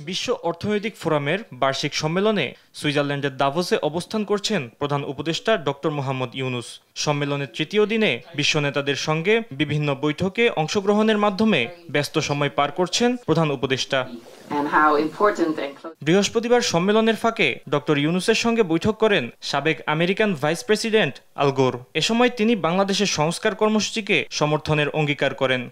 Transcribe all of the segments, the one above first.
বিশ্ব অর্থনৈতিক ফোরামের বার্ষিক সম্মেলনে সুইজারল্যান্ডের দাভোসে অবস্থান করছেন প্রধান উপদেষ্টা ডক্টর মোহাম্মদ ইউনূস। সম্মেলনের তৃতীয় দিনে বিশ্ব নেতাদের সঙ্গে বিভিন্ন বৈঠকে অংশগ্রহণের মাধ্যমে ব্যস্ত সময় পার করছেন প্রধান উপদেষ্টা। বৃহস্পতিবার সম্মেলনের ফাঁকে ডক্টর ইউনূসের সঙ্গে বৈঠক করেন সাবেক আমেরিকান ভাইস প্রেসিডেন্ট আল গোর। এ সময় তিনি বাংলাদেশের সংস্কার কর্মসূচিকে সমর্থনের অঙ্গীকার করেন।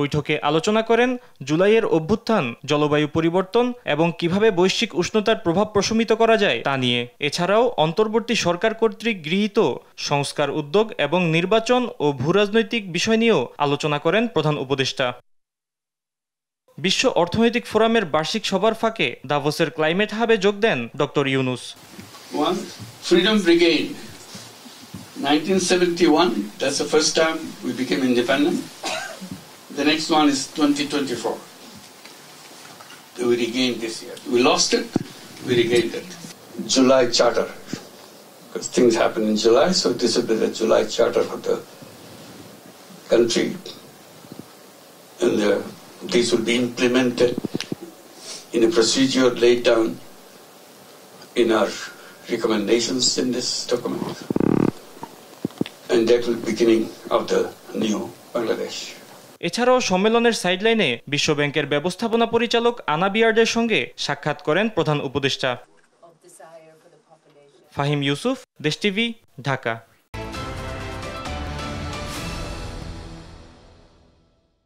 বৈঠকে আলোচনা করেন জুলাইয়ের অভ্যুত্থান, জলবায়ু পরিবর্তন এবং কিভাবে বৈশ্বিক উষ্ণতার প্রভাব প্রশমিত করা যায় তা নিয়ে। এছাড়াও অন্তর্বর্তী সরকার কর্তৃক গৃহীত সংস্কার উদ্যোগ এবং নির্বাচন ও ভূরাজনৈতিক বিষয় নিয়েও আলোচনা করেন প্রধান উপদেষ্টা। বিশ্ব অর্থনৈতিক ফোরামের বার্ষিক সভার ফাঁকে দাভোসের ক্লাইমেট হাবে যোগ দেন doctor Yunus. Freedom Brigade, 1971, that's the first time we became independent. The next one is 2024. We regained this year. We lost it, we regained it. July Charter, because things happen in July, so this will be the July Charter for the country. And these will be implemented in a procedure laid down in our recommendations in this document. And that will be beginning of the new Bangladesh. এছাড়াও সম্মেলনের সাইডলাইনে বিশ্বব্যাংকের ব্যবস্থাপনা পরিচালক আনা বিয়ার্ডের সঙ্গে সাক্ষাৎ করেন প্রধান উপদেষ্টা। ফাহিম ইউসুফ, দেশ টিভি, ঢাকা।